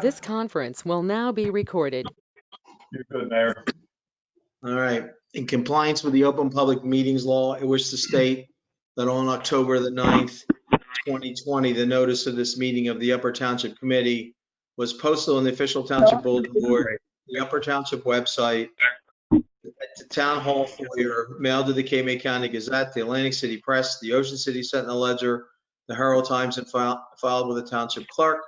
This conference will now be recorded. You're good, Mayor. All right. In compliance with the Open Public Meetings Law, I wish to state that on October the 9th, 2020, the notice of this meeting of the Upper Township Committee was posted on the official Township Bulletin Board, the Upper Township website, at the Town Hall foyer, mailed to the Cape May County Gazette, the Atlantic City Press, the Ocean City Sentinel Ledger, the Herald Times, and filed with the Township Clerk.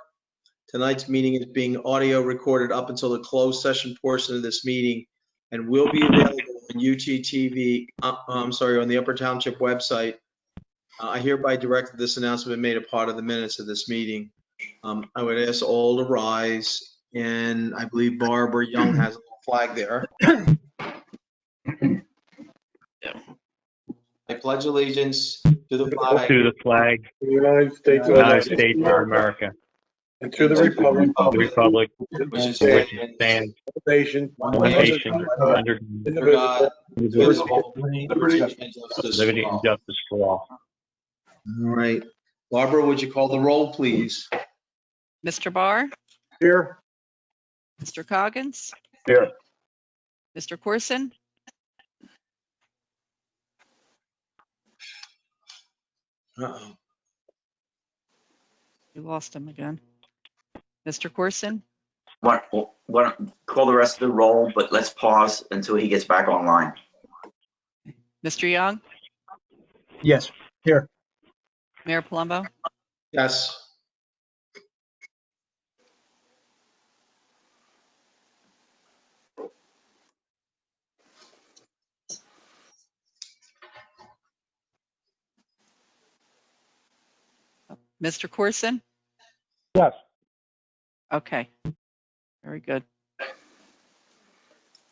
Tonight's meeting is being audio recorded up until the closed session portion of this meeting and will be available on UTTV, on the Upper Township website. I hereby direct that this announcement be made a part of the minutes of this meeting. I would ask all to rise, and I believe Barbara Young has a little flag there. I pledge allegiance to the flag To the flag The United States of the United States of America, and to the republic the republic which for is which it stands, nation, one nation, under under God, indivisible, liberty and justice liberty for and all. justice for all. All right. Barbara, would you call the roll, please? Mr. Barr, Here. Mr. Coggins, Here. Mr. Corson, Uh-oh. we lost him again. Mr. Corson, Call the rest of the roll, but let's pause until he gets back online. Mr. Young, Yes. Here. Mayor Palumbo, Yes. Mr. Corson. Yes. Okay, very good.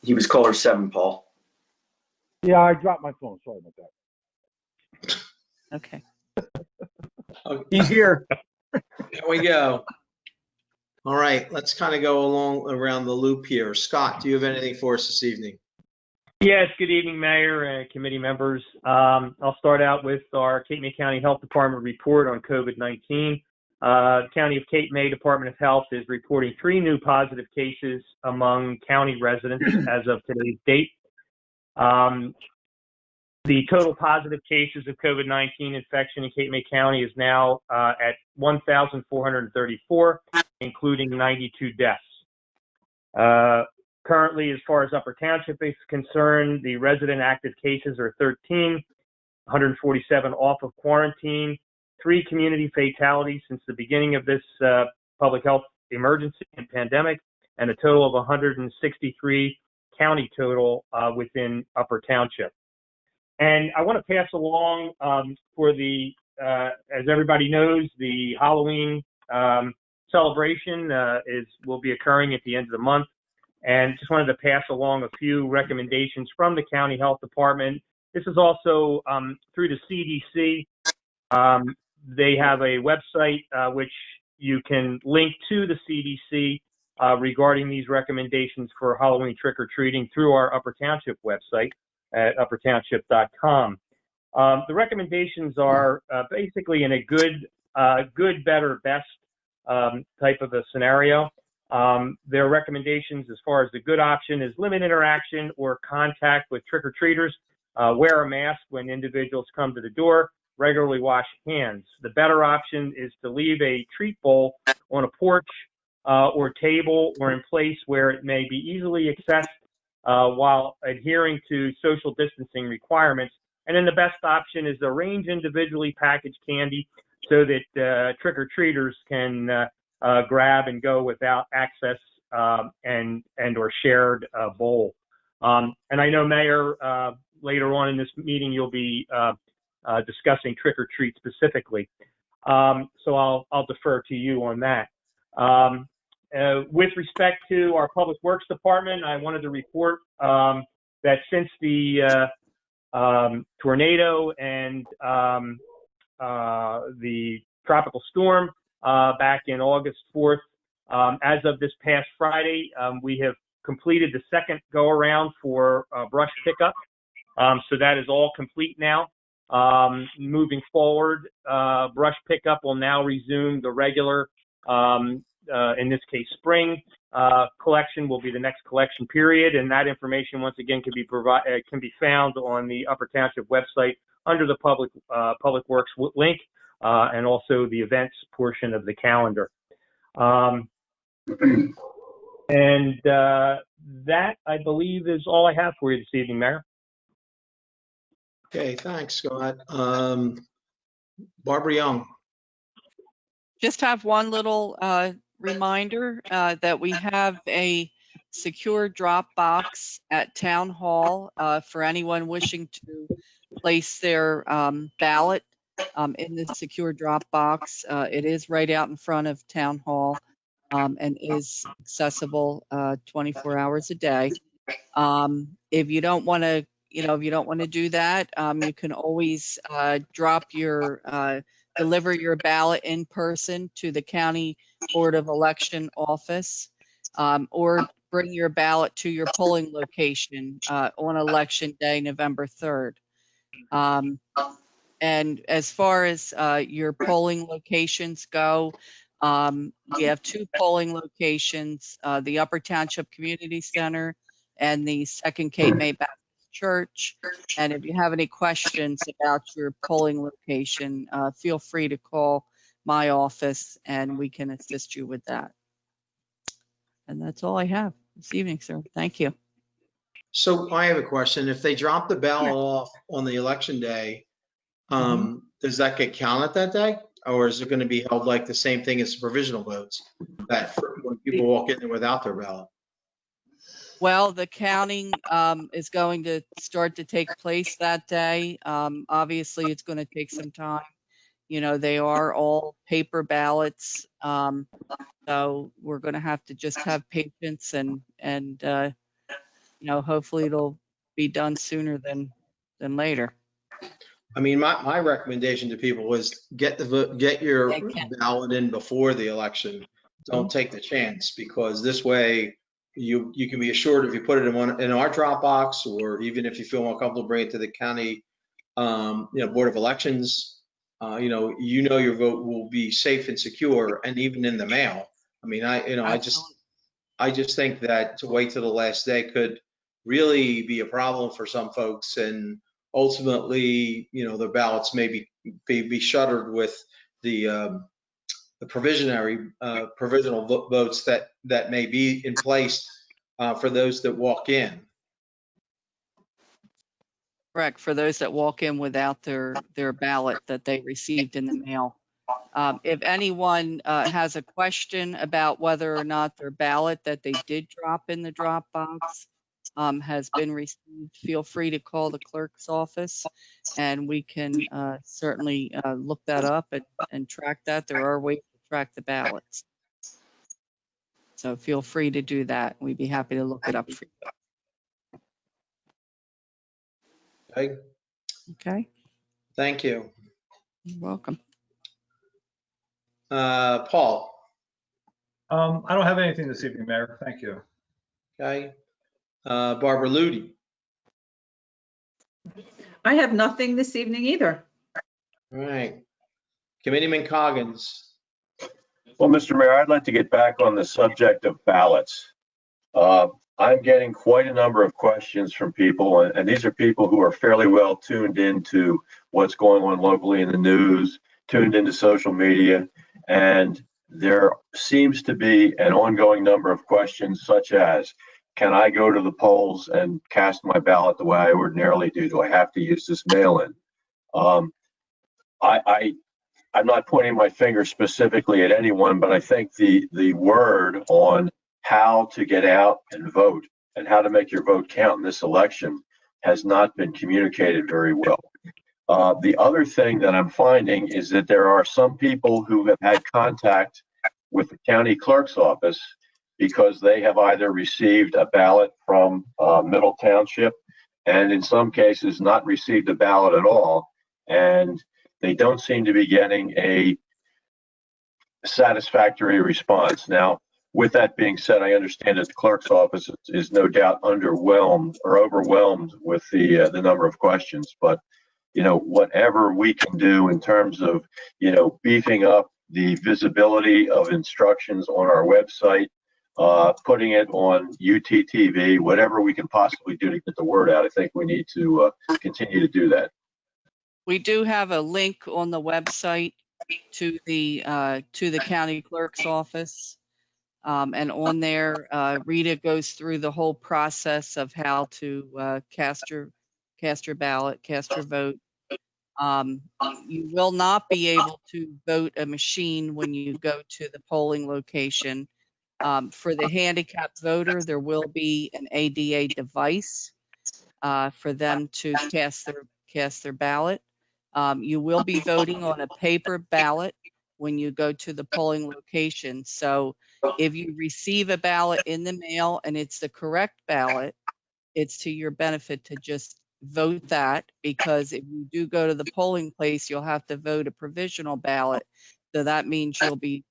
He was caller 7, Paul. Yeah, I dropped my phone. Sorry about that. Okay. He's here. There we go. All right, let's kind of go along around the loop here. Scott, do you have anything for us this evening? Yes, good evening, Mayor and committee members. I'll start out with our Cape May County Health Department report on COVID-19. County of Cape May Department of Health is reporting 3 new positive cases among county residents as of today's date. The total positive cases of COVID-19 infection in Cape May County is now at 1,434, including 92 deaths. Currently, as far as Upper Township is concerned, the resident active cases are 13, 147 off of quarantine, 3 community fatalities since the beginning of this public health emergency and pandemic, and a total of 163 county total within Upper Township. And I want to pass along for the, as everybody knows, the Halloween celebration will be occurring at the end of the month. And just wanted to pass along a few recommendations from the County Health Department. This is also through the CDC. They have a website which you can link to the CDC regarding these recommendations for Halloween trick-or-treating through our Upper Township website at uppertownship.com. The recommendations are basically in a good, better, best type of a scenario. Their recommendations as far as the good option is limit interaction or contact with trick-or-treaters, wear a mask when individuals come to the door, regularly wash hands. The better option is to leave a treat bowl on a porch or table or in place where it may be easily accessed while adhering to social distancing requirements. And then the best option is arrange individually packaged candy so that trick-or-treaters can grab and go without access and or shared bowl. And I know, Mayor, later on in this meeting, you'll be discussing trick-or-treat specifically. So I'll defer to you on that. With respect to our Public Works Department, I wanted to report that since the tornado and the tropical storm back in August 4th, as of this past Friday, we have completed the second go-around for brush pickup. So that is all complete now. Moving forward, brush pickup will now resume the regular in this case, spring collection will be the next collection period, and that information once again can be found on the Upper Township website under the Public Works link, and also the events portion of the calendar. And that, I believe, is all I have for you this evening, Mayor. Okay, thanks, Scott. Barbara Young. Just have one little reminder that we have a secure drop box at Town Hall for anyone wishing to place their ballot in the secure drop box. It is right out in front of Town Hall and is accessible 24 hours a day. If you don't want to, if you don't want to do that, you can always deliver your ballot in person to the County Board of Election office, or bring your ballot to your polling location on Election Day, November 3rd. And as far as your polling locations go, we have two polling locations, the Upper Township Community Center and the Second Cape May Baptist Church. And if you have any questions about your polling location, feel free to call my office and we can assist you with that. And that's all I have this evening, sir. Thank you. So I have a question. If they drop the ballot off on the election day, does that get counted that day? Or is it going to be held like the same thing as the provisional votes, that when people walk in there without their ballot? Well, the counting is going to start to take place that day. Obviously, it's going to take some time. They are all paper ballots. So we're going to have to just have patience and hopefully it'll be done sooner than later. I mean, my recommendation to people was get your ballot in before the election. Don't take the chance, because this way you can be assured if you put it in our drop box, or even if you feel more comfortable bring it to the county Board of Elections, your vote will be safe and secure, and even in the mail. I mean, I just think that to wait till the last day could really be a problem for some folks, and ultimately, their ballots may be shuttered with the provisional votes that may be in place for those that walk in. Correct, for those that walk in without their ballot that they received in the mail. If anyone has a question about whether or not their ballot that they did drop in the drop box has been received, feel free to call the clerk's office and we can certainly look that up and track that. There are ways to track the ballots. So feel free to do that. We'd be happy to look it up for you. Okay. Okay. Thank you. You're welcome. Paul. I don't have anything this evening, Mayor. Thank you. Okay. Barbara Ludi. I have nothing this evening either. All right. Committeeman Coggins. Well, Mr. Mayor, I'd like to get back on the subject of ballots. I'm getting quite a number of questions from people, and these are people who are fairly well tuned into what's going on locally in the news, tuned into social media, and there seems to be an ongoing number of questions such as, can I go to the polls and cast my ballot the way I ordinarily do? Do I have to use this mail-in? I'm not pointing my finger specifically at anyone, but I think the word on how to get out and vote and how to make your vote count in this election has not been communicated very well. The other thing that I'm finding is that there are some people who have had contact with the county clerk's office because they have either received a ballot from Middle Township and in some cases not received a ballot at all, and they don't seem to be getting a satisfactory response. Now, with that being said, I understand that the clerk's office is no doubt underwhelmed or overwhelmed with the number of questions, but whatever we can do in terms of beefing up the visibility of instructions on our website, putting it on UTTV, whatever we can possibly do to get the word out. I think we need to continue to do that. We do have a link on the website to the county clerk's office. And on there, Rita goes through the whole process of how to cast your ballot, cast your vote. You will not be able to vote a machine when you go to the polling location. For the handicapped voter, there will be an ADA device for them to cast their ballot. You will be voting on a paper ballot when you go to the polling location. So if you receive a ballot in the mail and it's the correct ballot, it's to your benefit to just vote that, because if you do go to the polling place, you'll have to vote a provisional ballot. So that means you'll be,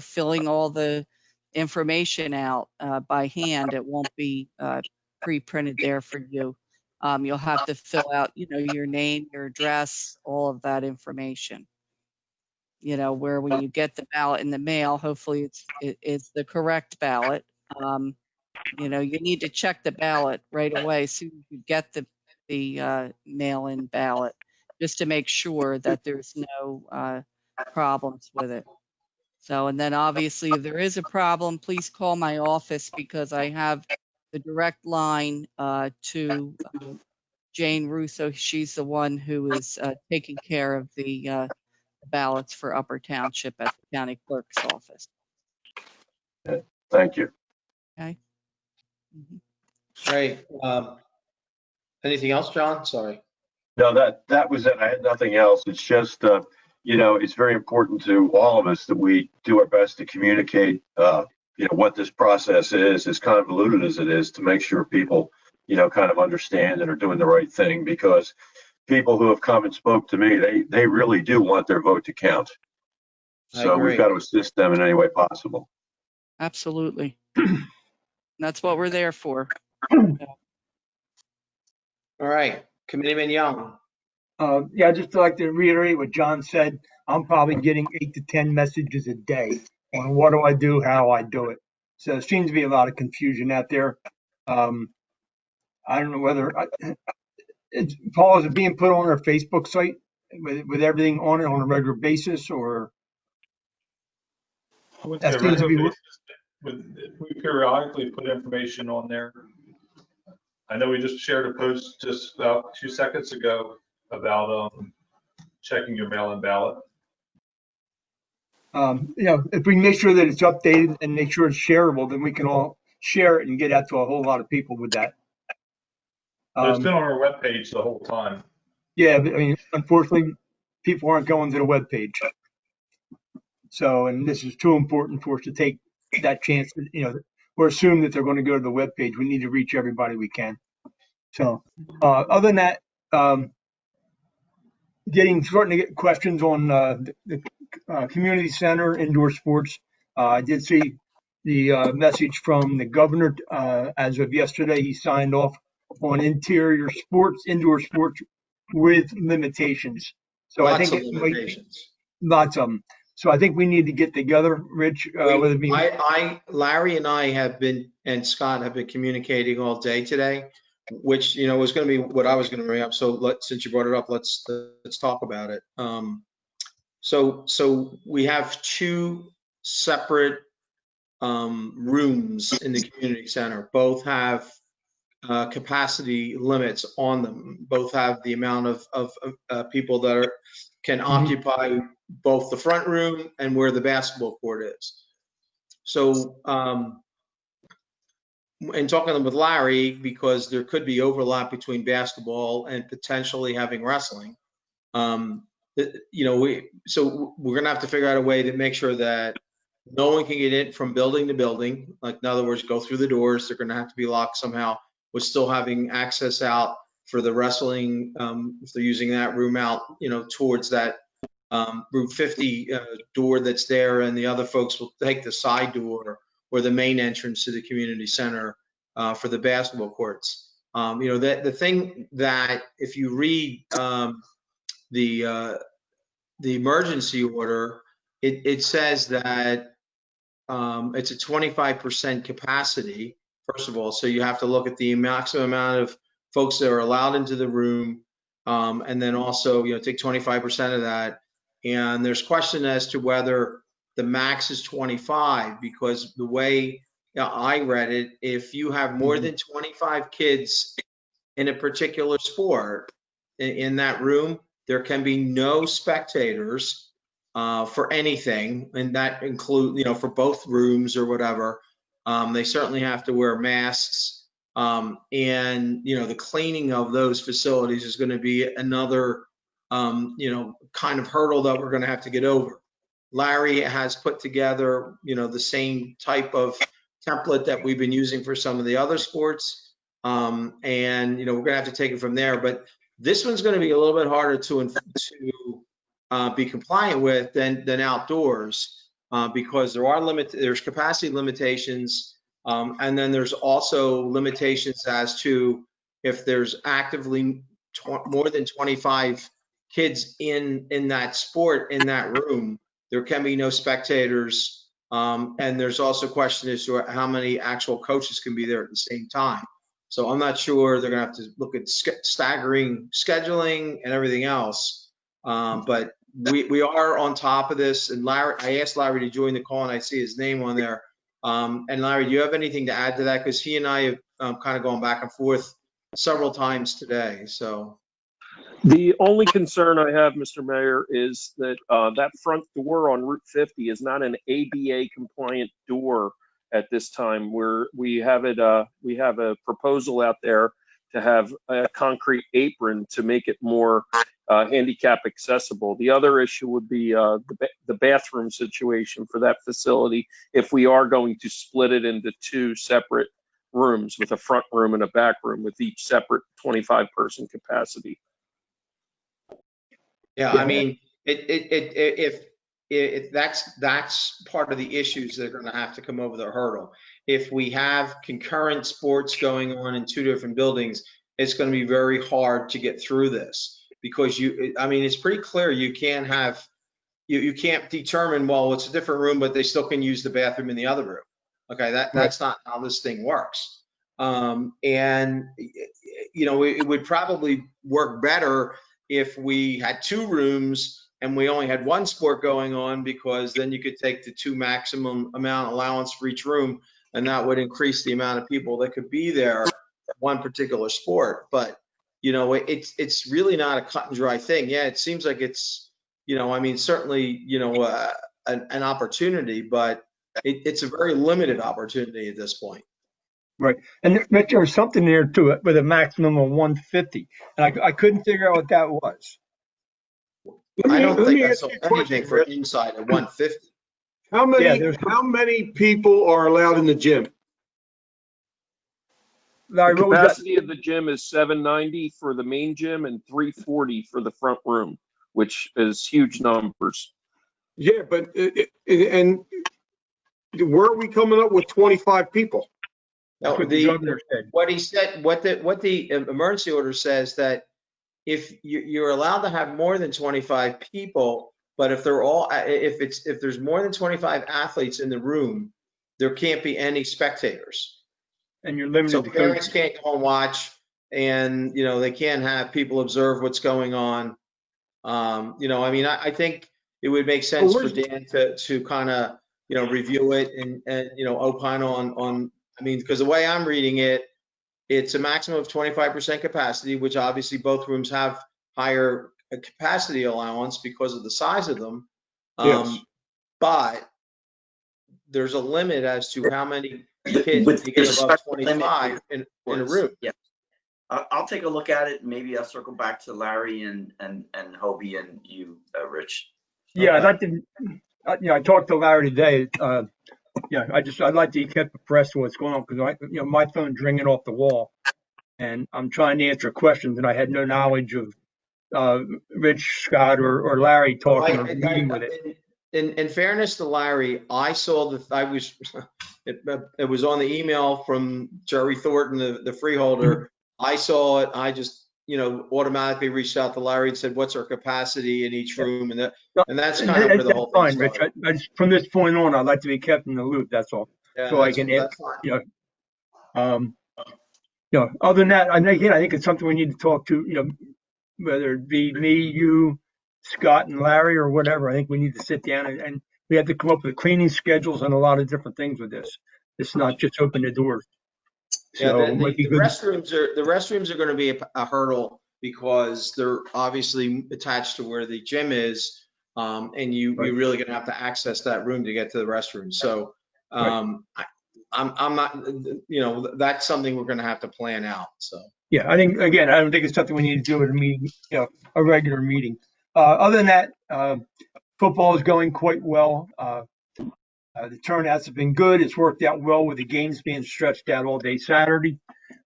filling all the information out by hand. It won't be pre-printed there for you. You'll have to fill out, your name, your address, all of that information. Where when you get the ballot in the mail, hopefully it's the correct ballot. You need to check the ballot right away as soon as you get the mail-in ballot, just to make sure that there's no problems with it. So, and then obviously if there is a problem, please call my office, because I have the direct line to Jane Russo. She's the one who is taking care of the ballots for Upper Township at the county clerk's office. Thank you. Okay. Mhm. Great. Anything else, John? Sorry. No, that was it. I had nothing else. It's just, it's very important to all of us that we do our best to communicate, what this process is, as convoluted as it is, to make sure people, kind of understand and are doing the right thing, because people who have come and spoke to me, they really do want their vote to count. So we've got to assist them in any way possible. Absolutely. That's what we're there for. All right, Committeeman Young. Yeah, I'd just like to reiterate what John said. I'm probably getting 8 to 10 messages a day on what do I do, how I do it. So there seems to be a lot of confusion out there. I don't know whether Paul, is it being put on our Facebook site with everything on it on a regular basis, or that seems to be. We periodically put information on there. I know we just shared a post just about 2 seconds ago about checking your mail-in ballot. If we make sure that it's updated and make sure it's shareable, then we can all share it and get out to a whole lot of people with that. It's been on our webpage the whole time. Yeah, but I mean, unfortunately, people aren't going to the webpage. So, and this is too important for us to take that chance, or assume that they're going to go to the webpage. We need to reach everybody we can. So, other than that, starting to get questions on the community center, indoor sports. I did see the message from the governor as of yesterday. He signed off on indoor sports with limitations. So I think it might be lots of them. So I think we need to get together, Rich. Larry and I have been, and Scott have been communicating all day today, which was going to be what I was going to bring up. So since you brought it up, let's talk about it. So we have 2 separate rooms in the community center. Both have capacity limits on them. Both have the amount of people that can occupy both the front room and where the basketball court is. So, in talking with Larry, because there could be overlap between basketball and potentially having wrestling, so we're gonna have to figure out a way to make sure that no one can get in from building to building. Like, in other words, go through the doors. They're gonna have to be locked somehow, with still having access out for the wrestling, if they're using that room out, towards that Route 50 door that's there, and the other folks will take the side door or the main entrance to the community center for the basketball courts. The thing that, if you read the emergency order, it says that it's a 25% capacity, first of all. So you have to look at the maximum amount of folks that are allowed into the room. And then also, take 25% of that. And there's question as to whether the max is 25, because the way I read it, if you have more than 25 kids in a particular sport in that room, there can be no spectators for anything, and that include, for both rooms or whatever. They certainly have to wear masks, and the cleaning of those facilities is going to be another, kind of hurdle that we're going to have to get over. Larry has put together, the same type of template that we've been using for some of the other sports. And we're gonna have to take it from there. But this one's going to be a little bit harder to be compliant with than outdoors, because there's capacity limitations, and then there's also limitations as to if there's actively more than 25 kids in that sport in that room, there can be no spectators. And there's also question as to how many actual coaches can be there at the same time. So I'm not sure. They're going to have to look at staggering scheduling and everything else. But we are on top of this. And Larry, I asked Larry to join the call, and I see his name on there. And Larry, do you have anything to add to that? Because he and I have kind of gone back and forth several times today. So the only concern I have, Mr. Mayor, is that that front door on Route 50 is not an ADA compliant door at this time. We have a proposal out there to have a concrete apron to make it more handicap accessible. The other issue would be the bathroom situation for that facility if we are going to split it into two separate rooms, with a front room and a back room with each separate 25-person capacity. yeah, I mean, if that's part of the issues that are going to have to come over the hurdle. If we have concurrent sports going on in two different buildings, it's going to be very hard to get through this, because it's pretty clear you can't have, you can't determine, well, it's a different room, but they still can use the bathroom in the other room. Okay, that's not how this thing works. And it would probably work better if we had two rooms and we only had one sport going on, because then you could take the two maximum amount allowance for each room, and that would increase the amount of people that could be there for one particular sport. But it's really not a cut and dry thing. Yeah, it seems like it's certainly an opportunity, but it's a very limited opportunity at this point. Right. And there was something there to it with a maximum of 150. And I couldn't figure out what that was. I don't think that's anything for inside of 150. How many people are allowed in the gym? Larry, The what was that? capacity of the gym is 790 for the main gym and 340 for the front room, which is huge numbers. Yeah, but and where are we coming up with 25 people? No, That's what the governor said. what he said, what the emergency order says, that if you're allowed to have more than 25 people, but if there's more than 25 athletes in the room, there can't be any spectators. And you're limited So to parents coaches. can't go and watch, and they can't have people observe what's going on. I think it would make sense for Dan to kind of review it and opine on. Because the way I'm reading it, it's a maximum of 25% capacity, which obviously both rooms have higher capacity allowance because of the size of them. Yes. But there's a limit as to how many kids With you get the above special limit 25 in a room. Yeah. I'll take a look at it. Maybe I'll circle back to Larry and Hobie and you, Rich. Yeah, Okay. I'd like to, I talked to Larry today. I'd like to keep abreast of what's going on, because my phone's ringing off the wall, and I'm trying to answer questions, and I had no knowledge of Rich, Scott, or Larry talking or meeting with it. In fairness to Larry, I saw it was on the email from Jerry Thornton, the freeholder. I saw it. I just automatically reached out to Larry and said, what's our capacity in each room? And that's kind of And where the whole thing Fine, Rich. started. From this point on, I'd like to be kept in the loop, that's all. Yeah, So I can, that's fine. um, other than that, again, I think it's something we need to talk to, whether it be me, you, Scott and Larry or whatever. I think we need to sit down and we have to come up with cleaning schedules and a lot of different things with this. It's not just open the doors. Yeah, So it might be the good. restrooms are going to be a hurdle because they're obviously attached to where the gym is, and you're really going to have to access that room to get to the restroom. So I'm not, that's something we're going to have to plan out. So Yeah, I think, again, I don't think it's something we need to do at a meeting, a regular meeting. Other than that, football is going quite well. The turnouts have been good. It's worked out well with the games being stretched out all day Saturday.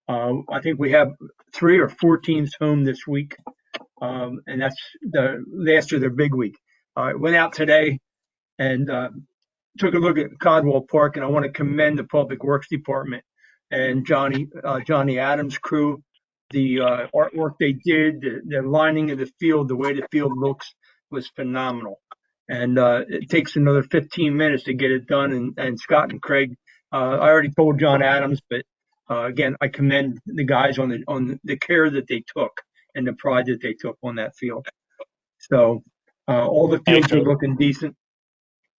I think we have 3 or 4 teams home this week, and that's the last of their big week. I went out today and took a look at Codwell Park, and I want to commend the Public Works Department and Johnny Adams' crew. The artwork they did, the lining of the field, the way the field looks was phenomenal. And it takes another 15 minutes to get it done. And Scott and Craig, I already told John Adams, but again, I commend the guys on the care that they took and the pride that they took on that field. So all the fields are looking decent.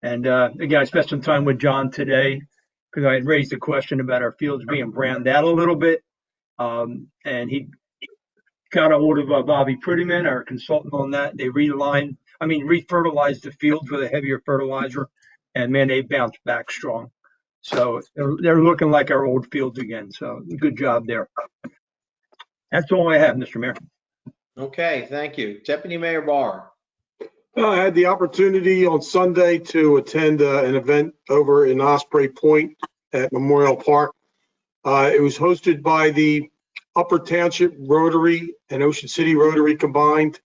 And again, I spent some time with John today because I had raised a question about our fields being browned out a little bit. And he got a hold of Bobby Prettyman, our consultant on that. They refertilized the fields with a heavier fertilizer, and man, they bounced back strong. So they're looking like our old fields again. So good job there. That's all I have, Mr. Mayor. okay, thank you, Deputy Mayor Barr. I had the opportunity on Sunday to attend an event over in Osprey Point at Memorial Park. It was hosted by the Upper Township Rotary and Ocean City Rotary combined.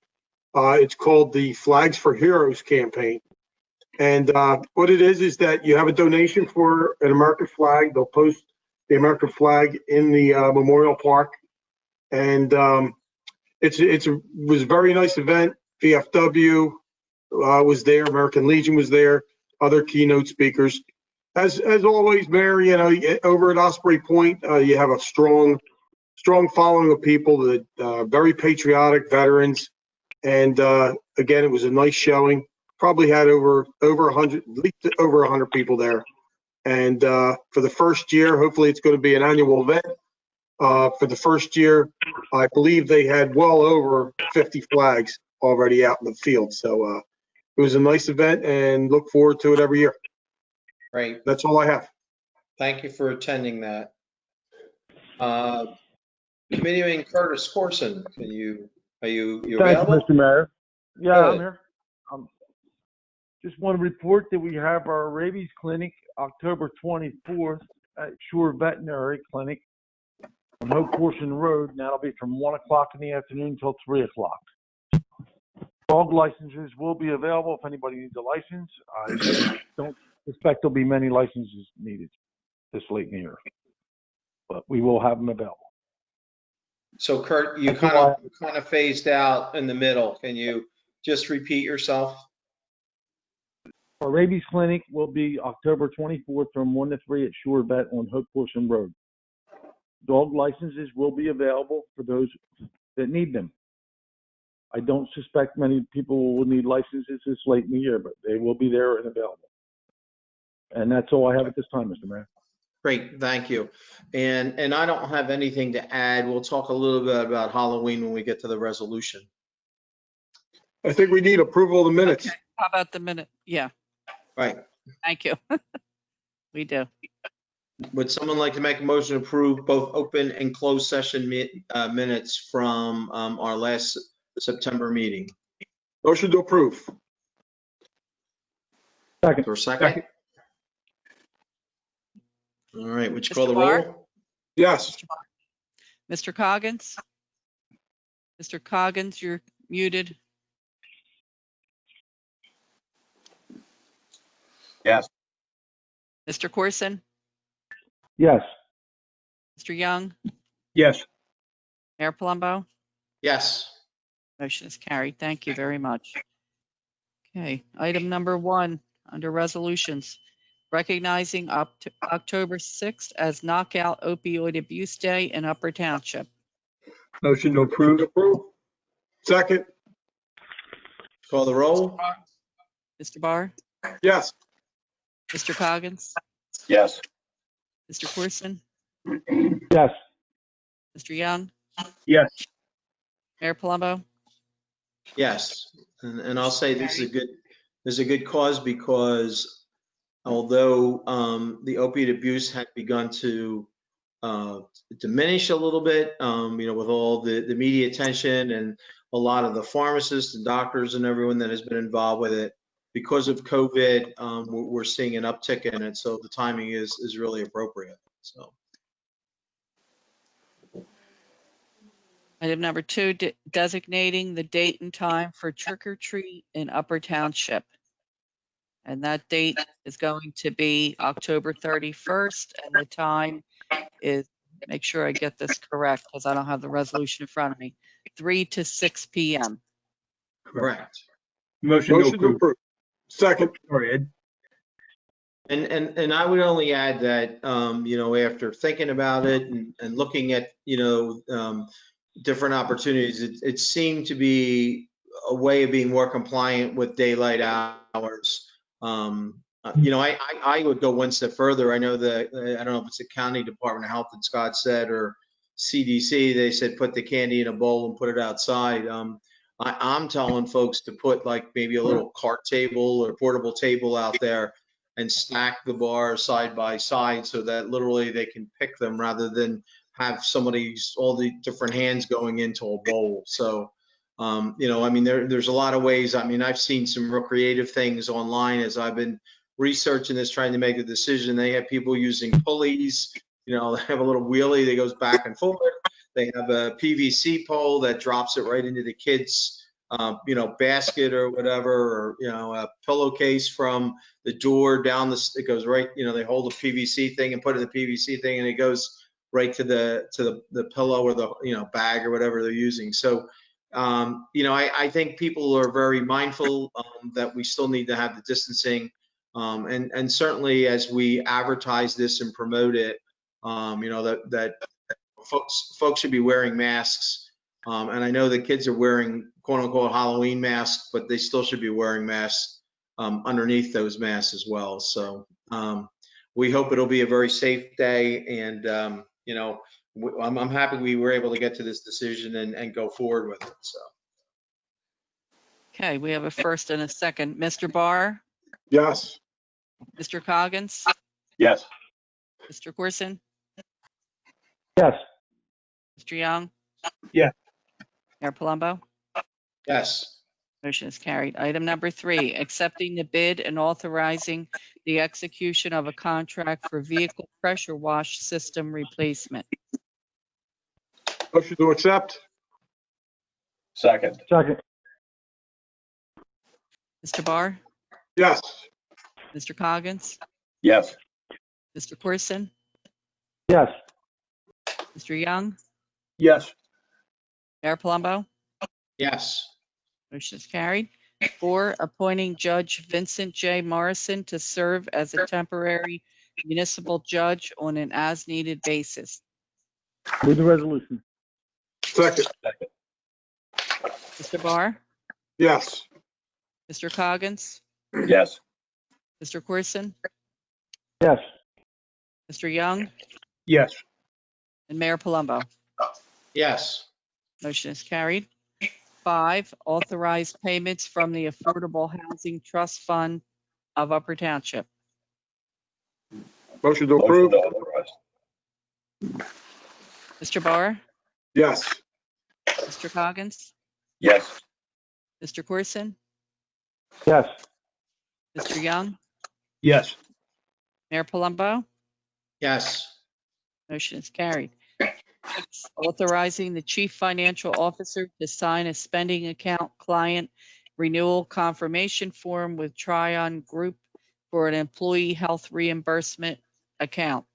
It's called the Flags for Heroes campaign. And what it is that you have a donation for an American flag. They'll post the American flag in the Memorial Park. And it was a very nice event. VFW was there, American Legion was there, other keynote speakers. As always, Mayor, over at Osprey Point, you have a strong following of people that very patriotic veterans. And again, it was a nice showing. Probably had over 100, at least over 100 people there. And for the first year, hopefully it's going to be an annual event. For the first year, I believe they had well over 50 flags already out in the field. So it was a nice event and look forward to it every year. Great. That's all I have. Thank you for attending that. Committeeman Curtis Corson, are you available? Thank you, Mr. Mayor. Yeah, Good. I'm here. Just want to report that we have our rabies clinic October 24th at Shore Veterinary Clinic on Hope Portion Road, and that'll be from 1 o'clock in the afternoon till 3 o'clock. Dog licenses will be available if anybody needs a license. I don't suspect there'll be many licenses needed this late in the year, but we will have them available. So Kurt, you kind of phased out in the middle. Can you just repeat yourself? Our rabies clinic will be October 24th from 1 to 3 at Shore Vet on Hope Portion Road. Dog licenses will be available for those that need them. I don't suspect many people will need licenses this late in the year, but they will be there and available. And that's all I have at this time, Mr. Mayor. Great, thank you. And I don't have anything to add. We'll talk a little bit about Halloween when we get to the resolution. I think we need approval of the minutes. Okay. How about the minute? Yeah. Right. Thank you. We do. Would someone like to make a motion to approve both open and closed session minutes from our last September meeting? Motion to approve. Second. For a second? All right, would you call the Mr. Barr? roll? Yes. Mr. Coggins? Mr. Coggins, you're muted. Yes. Mr. Corson? Yes. Mr. Young? Yes. Mayor Palumbo? Yes. Motion is carried. Thank you very much. Okay, item number 1, under resolutions, recognizing October 6th as Knockout Opioid Abuse Day in Upper Township. Motion to approve. Second. Call the roll? Mr. Barr, Yes. Mr. Coggins, Yes. Mr. Corson, Yes. Mr. Young, Yes. Mayor Palumbo. Yes. And I'll say this is a good cause because although the opiate abuse had begun to diminish a little bit, with all the media attention and a lot of the pharmacists and doctors and everyone that has been involved with it. Because of COVID, we're seeing an uptick in it, so the timing is really appropriate. So. Item number 2, designating the date and time for trick or treat in Upper Township. And that date is going to be October 31st, and the time is, make sure I get this correct because I don't have the resolution in front of me, 3 to 6 p.m. Correct. Motion to approve. Second. Sorry, Ed. And I would only add that, after thinking about it and looking at, different opportunities, it seemed to be a way of being more compliant with daylight hours. I would go one step further. I know that, I don't know if it's the county Department of Health that Scott said, or CDC, they said put the candy in a bowl and put it outside. I'm telling folks to put like maybe a little cart table or portable table out there and stack the bars side by side so that literally they can pick them rather than have all the different hands going into a bowl. So, there's a lot of ways. I've seen some real creative things online as I've been researching this, trying to make a decision. They have people using pulleys, they have a little wheelie that goes back and forth. They have a PVC pole that drops it right into the kids' basket or whatever, or, a pillowcase from the door down it goes right, they hold a PVC thing and put it in the PVC thing and it goes right to the pillow or the, bag or whatever they're using. So, I think people are very mindful that we still need to have the distancing. And certainly as we advertise this and promote it, that folks should be wearing masks. And I know the kids are wearing quote unquote Halloween masks, but they still should be wearing masks underneath those masks as well. So we hope it'll be a very safe day. And, I'm happy we were able to get to this decision and go forward with it. So. Okay, we have a first and a second. Mr. Barr, Yes. Mr. Coggins, Yes. Mr. Corson, Yes. Mr. Young. Yeah. Mayor Palumbo. Yes. Motion is carried. Item number 3, accepting the bid and authorizing the execution of a contract for vehicle pressure wash system replacement. Motion to accept. Second. Second. Mr. Barr, Yes. Mr. Coggins, Yes. Mr. Corson, Yes. Mr. Young, Yes. Mayor Palumbo. Yes. Motion is carried. 4, appointing Judge Vincent J. Morrison to serve as a temporary municipal judge on an as-needed basis. Move the resolution. Second. Mr. Barr, Yes. Mr. Coggins, Yes. Mr. Corson, Yes. Mr. Young, Yes. and Mayor Palumbo. Yes. Motion is carried. 5, authorized payments from the Affordable Housing Trust Fund of Upper Township. Motion to approve. Motion to authorize. Mr. Barr, Yes. Mr. Coggins, Yes. Mr. Corson, Yes. Mr. Young, Yes. Mayor Palumbo. Yes. Motion is carried. 6, authorizing the chief financial officer to sign a spending account client renewal confirmation form with Tryon Group for an employee health reimbursement account.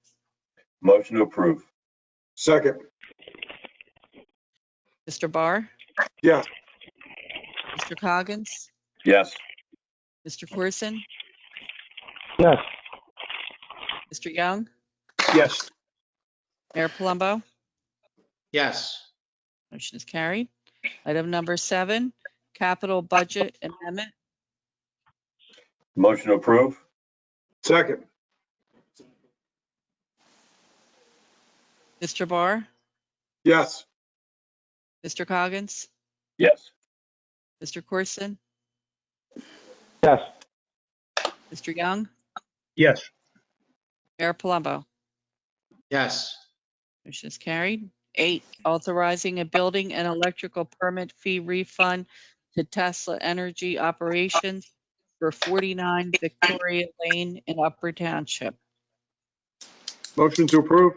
Motion to approve. Second. Mr. Barr, Yes. Mr. Coggins, Yes. Mr. Corson, Yes. Mr. Young, Yes. Mayor Palumbo. Yes. Motion is carried. Item number 7, capital budget amendment. Motion to approve? Second. Mr. Barr, Yes. Mr. Coggins, Yes. Mr. Corson, Yes. Mr. Young, Yes. Mayor Palumbo. Yes. Motion is carried. 8, authorizing a building and electrical permit fee refund to Tesla Energy Operations for 49 Victoria Lane in Upper Township. Motion to approve?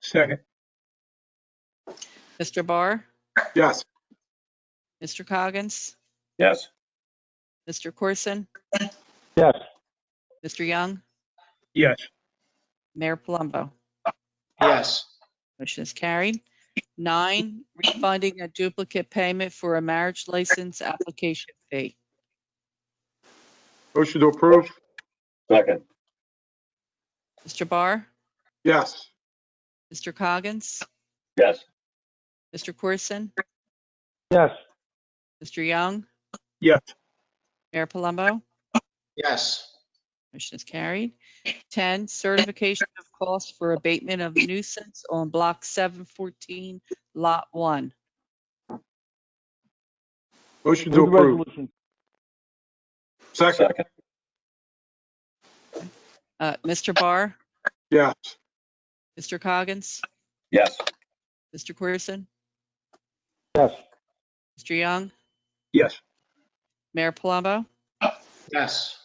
Second. Mr. Barr, Yes. Mr. Coggins, Yes. Mr. Corson, Yes. Mr. Young, Yes. Mayor Palumbo. Yes. Motion is carried. 9, refunding a duplicate payment for a marriage license application fee. Motion to approve? Second. Mr. Barr, Yes. Mr. Coggins, Yes. Mr. Corson, Yes. Mr. Young, Yes. Mayor Palumbo. Yes. Motion is carried. 10, certification of cost for abatement of nuisance on block 714, lot 1. Motion to Move the approve? resolution. Second. Second. Mr. Barr, Yes. Mr. Coggins, Yes. Mr. Corson, Yes. Mr. Young, Yes. Mayor Palumbo. Yes.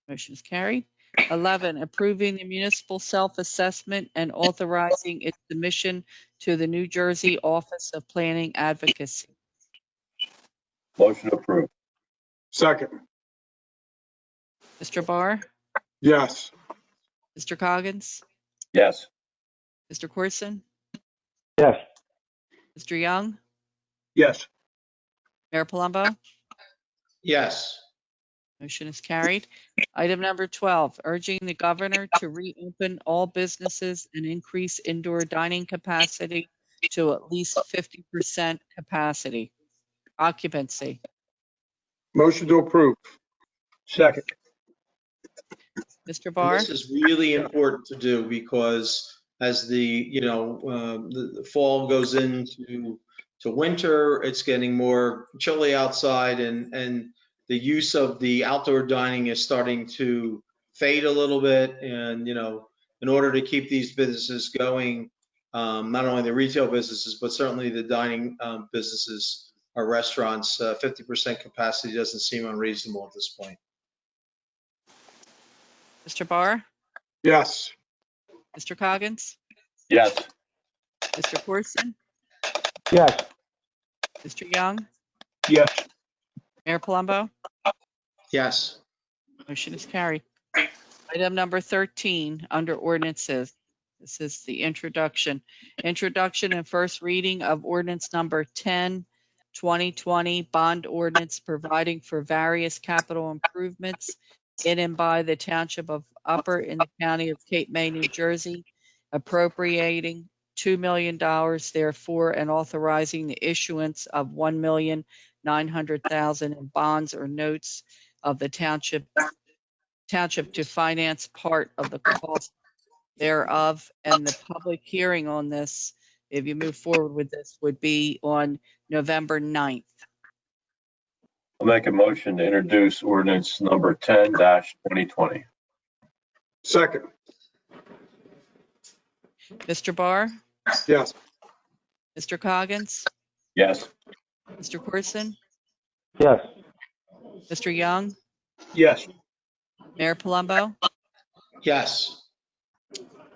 Motion is carried. 11, approving the municipal self-assessment and authorizing its submission to the New Jersey Office of Planning Advocacy. Motion to approve? Second. Mr. Barr, Yes. Mr. Coggins, Yes. Mr. Corson, Yes. Mr. Young, Yes. Mayor Palumbo. Yes. Motion is carried. Item number 12, urging the governor to reopen all businesses and increase indoor dining capacity to at least 50% capacity occupancy. Motion to approve? Second. Mr. And Barr, this is really important to do because as the fall goes into winter, it's getting more chilly outside, and the use of the outdoor dining is starting to fade a little bit. And in order to keep these businesses going, not only the retail businesses but certainly the dining businesses, our restaurants, 50% capacity doesn't seem unreasonable at this point. Mr. Barr, Yes. Mr. Coggins, Yes. Mr. Corson, Yes. Mr. Young, Yes. Mayor Palumbo. Yes. Motion is carried. Item number 13, under ordinances. This is the introduction. Introduction and first reading of ordinance number 10, 2020, bond ordinance providing for various capital improvements in and by the Township of Upper in the County of Cape May, New Jersey, appropriating $2 million therefore, and authorizing the issuance of $1,900,000 in bonds or notes of the Township to finance part of the cost thereof. And the public hearing on this, if you move forward with this, would be on November 9th. I'll make a motion to introduce ordinance number 10-2020. Second. Mr. Barr, Yes. Mr. Coggins, Yes. Mr. Corson, Yes. Mr. Young, Yes. Mayor Palumbo. Yes.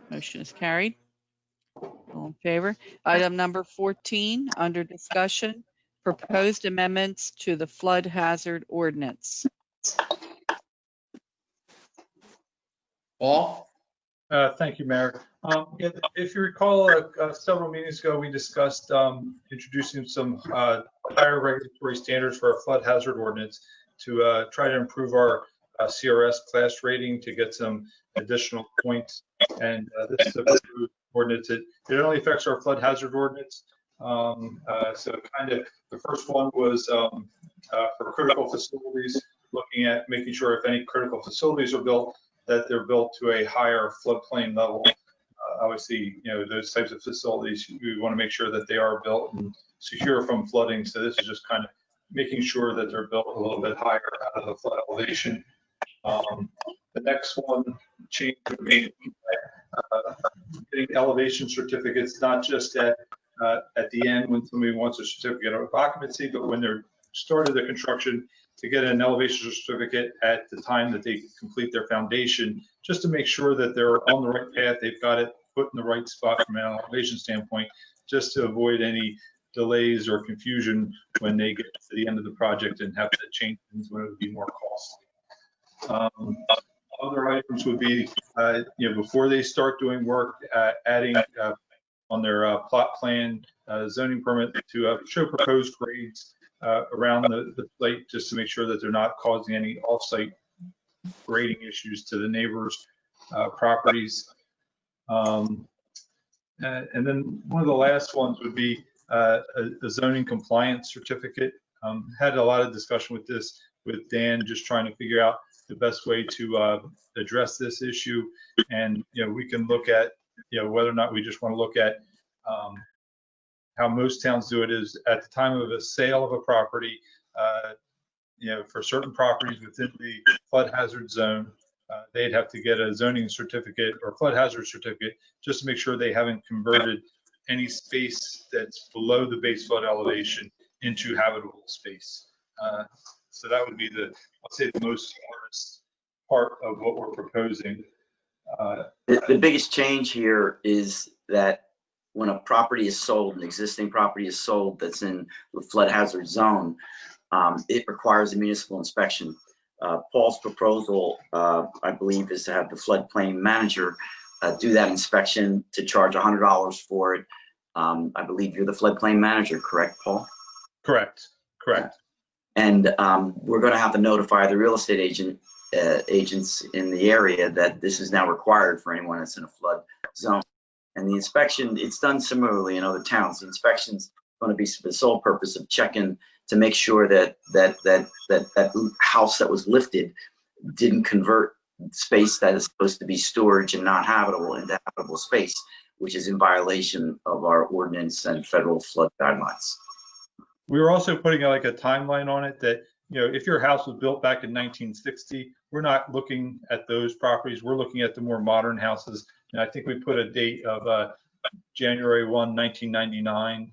Motion is carried. All in favor. Item number 14, under discussion, proposed amendments to the flood hazard ordinance. Paul? Thank you, Mayor. If you recall, several meetings ago, we discussed introducing some higher regulatory standards for our flood hazard ordinance to try to improve our CRS class rating to get some additional points. And this is a proposed ordinance. It only affects our flood hazard ordinance. So kind of the first one was for critical facilities, looking at making sure if any critical facilities are built, that they're built to a higher floodplain level. Obviously, those types of facilities, we want to make sure that they are built and secure from flooding. So this is just kind of making sure that they're built a little bit higher out of the flood elevation. The next one change would be getting elevation certificates, not just at the end when somebody wants a certificate of occupancy, but when they're started the construction, to get an elevation certificate at the time that they complete their foundation, just to make sure that they're on the right path, they've got it put in the right spot from an elevation standpoint, just to avoid any delays or confusion when they get to the end of the project and have to change things when it would be more costly. Other items would be, before they start doing work, adding on their plot plan zoning permit to show proposed grades around the site, just to make sure that they're not causing any off-site grading issues to the neighbors' properties. And then one of the last ones would be a zoning compliance certificate. Had a lot of discussion with this with Dan, just trying to figure out the best way to address this issue. And we can look at whether or not we just want to look at how most towns do it is at the time of a sale of a property, for certain properties within the flood hazard zone, they'd have to get a zoning certificate or flood hazard certificate just to make sure they haven't converted any space that's below the base flood elevation into habitable space. So that would be I'll say the most hardest part of what we're proposing. The biggest change here is that when a property is sold, an existing property is sold that's in the flood hazard zone, it requires a municipal inspection. Paul's proposal, I believe, is to have the floodplain manager do that inspection to charge $100 for it. I believe you're the floodplain manager, correct, Paul? Correct. And we're going to have to notify the real estate agents in the area that this is now required for anyone that's in a flood zone. And the inspection, it's done similarly in other towns. The inspection's going to be for the sole purpose of checking to make sure that house that was lifted didn't convert space that is supposed to be storage and not habitable into habitable space, which is in violation of our ordinance and federal flood guidelines. We were also putting like a timeline on it that, if your house was built back in 1960, we're not looking at those properties. We're looking at the more modern houses. And I think we put a date of January 1, 1999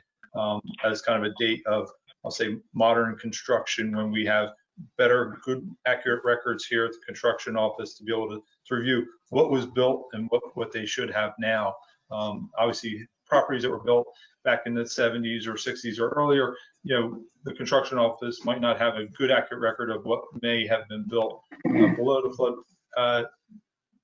as kind of a date of, I'll say, modern construction, when we have better, good, accurate records here at the construction office to be able to review what was built and what they should have now. Obviously, properties that were built back in the 70s or 60s or earlier, the construction office might not have a good, accurate record of what may have been built below the flood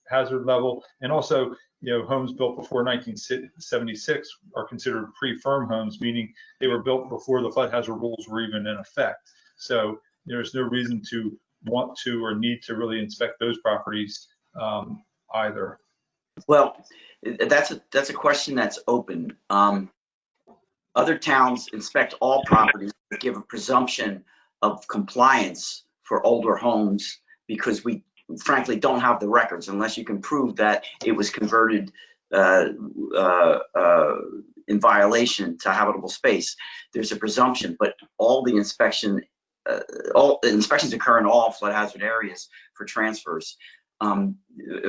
hazard level. And also, homes built before 1976 are considered pre-firm homes, meaning they were built before the flood hazard rules were even in effect. So there's no reason to want to or need to really inspect those properties either. Well, that's a question that's open. Other towns inspect all properties, but give a presumption of compliance for older homes because we frankly don't have the records unless you can prove that it was converted in violation to habitable space. There's a presumption, but all the inspections occur in all flood hazard areas for transfers.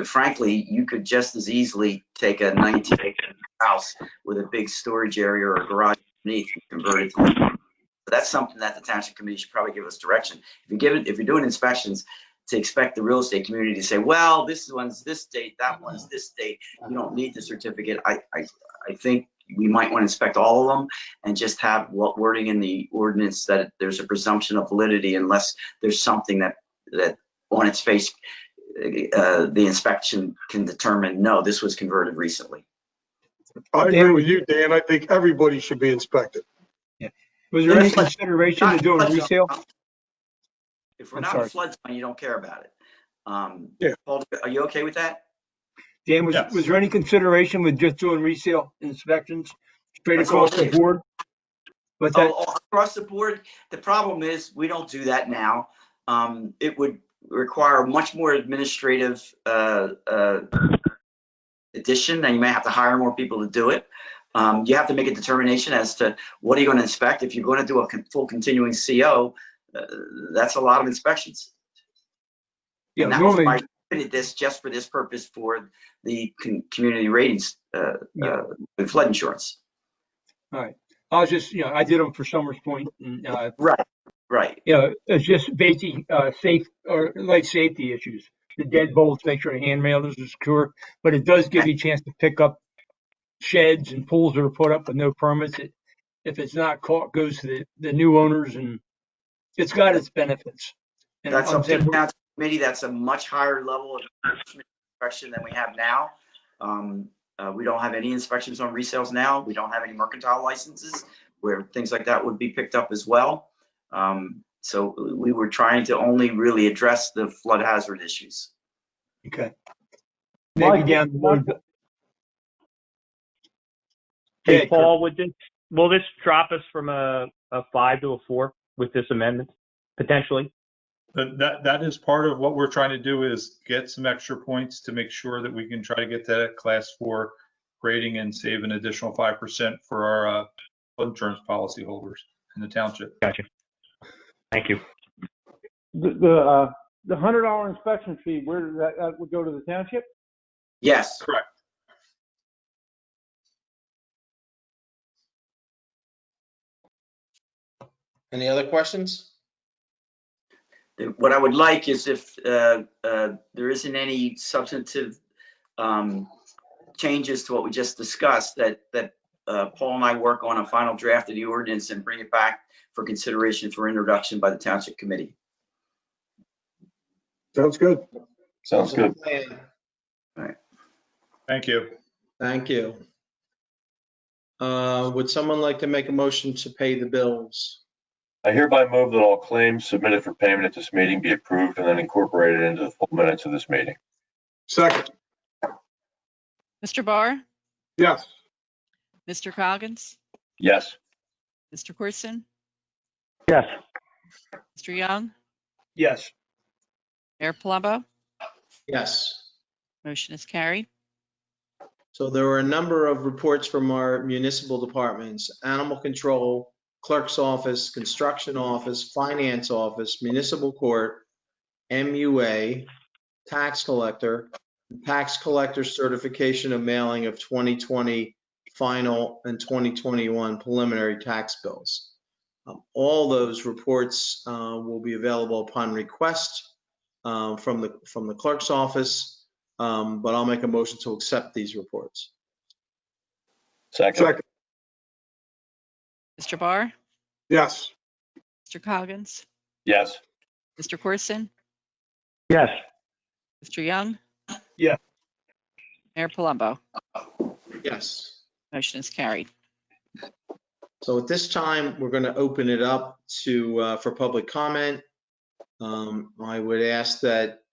Frankly, you could just as easily take a 1980 house with a big storage area or a garage underneath and convert it to. That's something that the Township Committee should probably give us direction. If you're doing inspections, to expect the real estate community to say, well, this one's this date, that one's this date, you don't need the certificate. I think we might want to inspect all of them and just have wording in the ordinance that there's a presumption of validity unless there's something that on its face the inspection can determine, no, this was converted recently. I agree with you, Dan. I think everybody should be inspected. Was there any It's like- consideration to doing resale? If we're I'm not in a sorry. flood zone, you don't care about it. Yeah. Paul, are you okay with that? Dan, Yes. was there any consideration with just doing resale inspections straight That's all across it the is. board? What's that? All across the board. The problem is we don't do that now. It would require much more administrative addition, and you may have to hire more people to do it. You have to make a determination as to what are you going to inspect. If you're going to do a full continuing CO, that's a lot of inspections. Yeah, And that was normally, why I did this just for this purpose for the community ratings with flood insurance. all right. I was just, I did them for Summers Point, and Right. it's just basic safe or life safety issues. The deadbolts, make sure the handrails are secure, but it does give you a chance to pick up sheds and pools that are put up with no permits. If it's not caught, goes to the new owners, and it's got its benefits. And That's I'm up to saying the township committee. That's a much higher level of inspection than we have now. We don't have any inspections on resales now. We don't have any mercantile licenses where things like that would be picked up as well. So we were trying to only really address the flood hazard issues. okay. Maybe down the road. Hey, Yeah, Paul, will this drop us from a 5 to a 4 with this amendment, potentially? That is part of what we're trying to do, is get some extra points to make sure that we can try to get that class 4 rating and save an additional 5% for our flood insurance policy holders in the township. Gotcha. Thank you. The $100 inspection fee, where does that would go to the township? Yes. Correct. Any other questions? What I would like is if there isn't any substantive changes to what we just discussed, that Paul and I work on a final draft of the ordinance and bring it back for consideration for introduction by the township committee. Sounds good. Sounds good. All right. Thank you. Thank you. Would someone like to make a motion to pay the bills? I hereby move that all claims submitted for payment at this meeting be approved and then incorporated into the full minutes of this meeting. Second. Mr. Barr, Yes. Mr. Coggins, Yes. Mr. Corson, Yes. Mr. Young, yes. Mayor Palumbo, Yes. motion is carried. So there were a number of reports from our municipal departments: animal control, clerk's office, construction office, finance office, municipal court, MUA, tax collector certification of mailing of 2020 final and 2021 preliminary tax bills. All those reports will be available upon request from the clerk's office, but I'll make a motion to accept these reports. Second. Mr. Barr, Yes. Mr. Coggins, Yes. Mr. Corson, Yes. Mr. Young, Yeah. Mayor Palumbo, Yes. motion is carried. So at this time, we're going to open it up to for public comment. I would ask that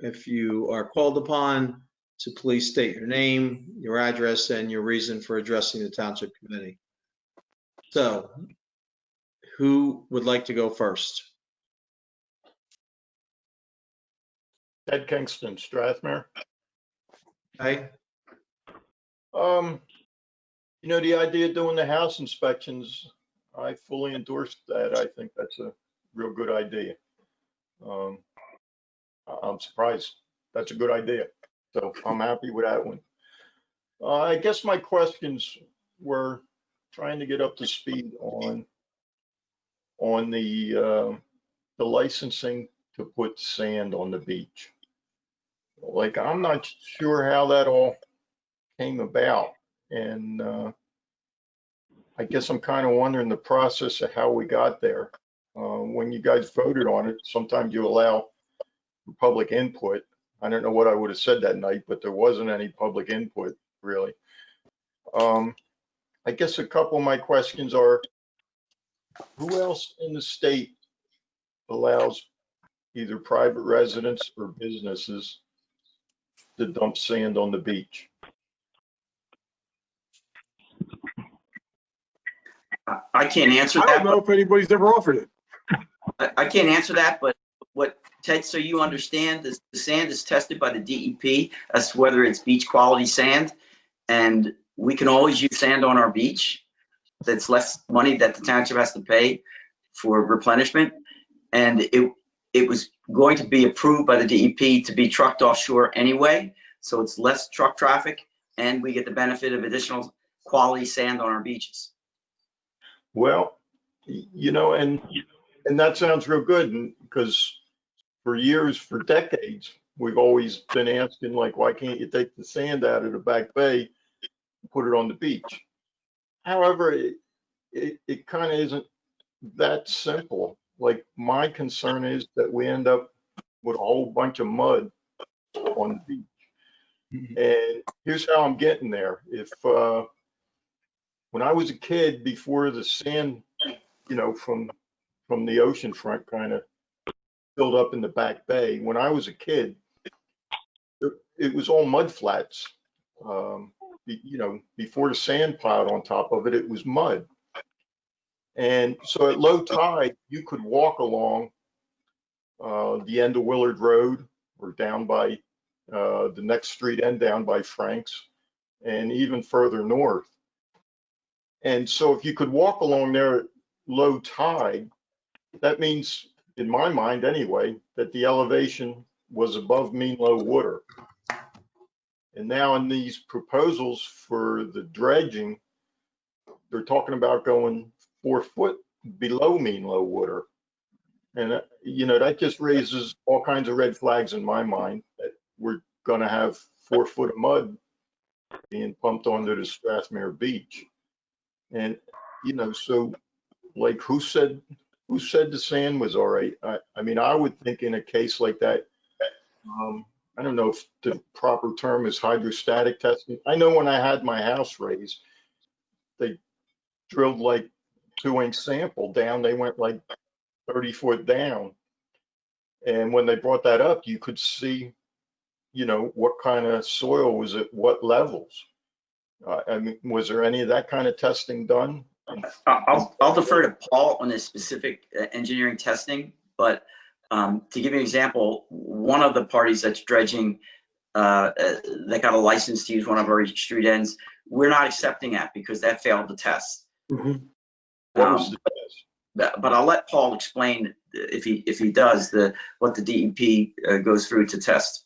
if you are called upon, to please state your name, your address, and your reason for addressing the township committee. So, who would like to go first? Ted Kingston, Strathmere. Okay. The idea of doing the house inspections, I fully endorse that. I think that's a real good idea. I'm surprised. That's a good idea. So I'm happy with that one. I guess my questions were trying to get up to speed on the licensing to put sand on the beach. Like, I'm not sure how that all came about. And I guess I'm kind of wondering the process of how we got there. When you guys voted on it, sometimes you allow public input. I don't know what I would have said that night, but there wasn't any public input really. I guess a couple of my questions are, who else in the state allows either private residents or businesses to dump sand on the beach? I can't answer I that. don't know if anybody's ever offered it. I can't answer that, but what, Ted, so you understand, the sand is tested by the DEP as to whether it's beach quality sand. And we can always use sand on our beach. That's less money that the township has to pay for replenishment. And it was going to be approved by the DEP to be trucked offshore anyway. So it's less truck traffic and we get the benefit of additional quality sand on our beaches. Well, you know, and that sounds real good, because for years, for decades, we've always been asking, like, why can't you take the sand out of the back bay, put it on the beach? However, it kind of isn't that simple. Like, my concern is that we end up with a whole bunch of mud on the beach. And here's how I'm getting there. If when I was a kid, before the sand, you know, from the ocean front kind of filled up in the back bay, when I was a kid, it was all mud flats. You know, before the sand piled on top of it, it was mud. And so at low tide, you could walk along the end of Willard Road or down by the next street end down by Frank's and even further north. And so if you could walk along there at low tide, that means, in my mind anyway, that the elevation was above mean low water. And now in these proposals for the dredging, they're talking about going 4 foot below mean low water. And, you know, that just raises all kinds of red flags in my mind that we're going to have 4 foot of mud being pumped onto the Strathmere Beach. And, you know, so like who said the sand was all right? I mean, I would think in a case like that, I don't know if the proper term is hydrostatic testing. I know when I had my house raised, they drilled like 2-inch sample down. They went like 30 foot down. And when they brought that up, you could see, you know, what kind of soil was at what levels. I mean, was there any of that kind of testing done? I'll defer to Paul on this specific engineering testing, but to give you an example, one of the parties that's dredging that got a license to use one of our street ends, we're not accepting that because that failed the test. Mhm. What was the test? But I'll let Paul explain if he does what the DEP goes through to test.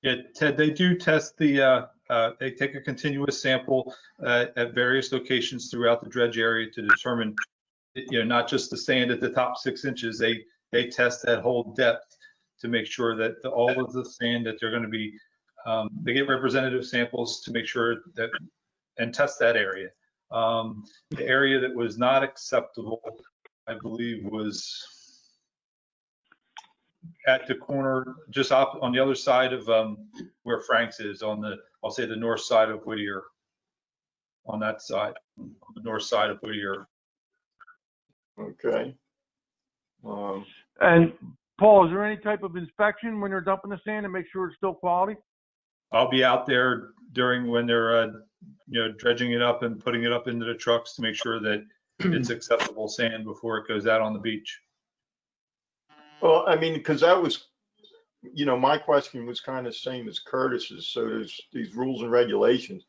Yeah, Ted, they do test they take a continuous sample at various locations throughout the dredge area to determine, you know, not just the sand at the top 6 inches. They test that whole depth to make sure that all of the sand that they're going to be, they get representative samples to make sure that, and test that area. The area that was not acceptable, I believe, was at the corner, just on the other side of where Frank's is, on the, I'll say the north side of Whittier, on that side, on the north side of Whittier. Okay. And Paul, is there any type of inspection when they're dumping the sand to make sure it's still quality? I'll be out there when they're, you know, dredging it up and putting it up into the trucks to make sure that it's acceptable sand before it goes out on the beach. Well, I mean, because that was, you know, my question was kind of same as Curtis's. So there's these rules and regulations.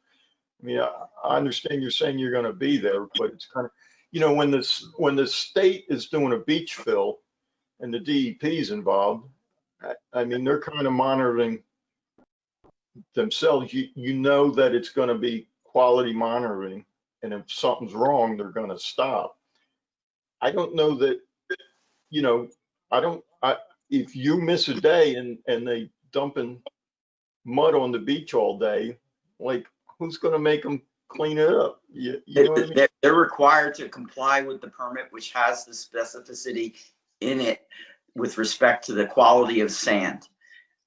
I mean, I understand you're saying you're going to be there, but it's kind of, you know, when the state is doing a beach fill and the DEP is involved, I mean, they're kind of monitoring themselves. You know that it's going to be quality monitoring, and if something's wrong, they're going to stop. I don't know that, you know, if you miss a day and they dumping mud on the beach all day, like, who's going to make them clean it up? You know what I mean? They're required to comply with the permit, which has the specificity in it with respect to the quality of sand.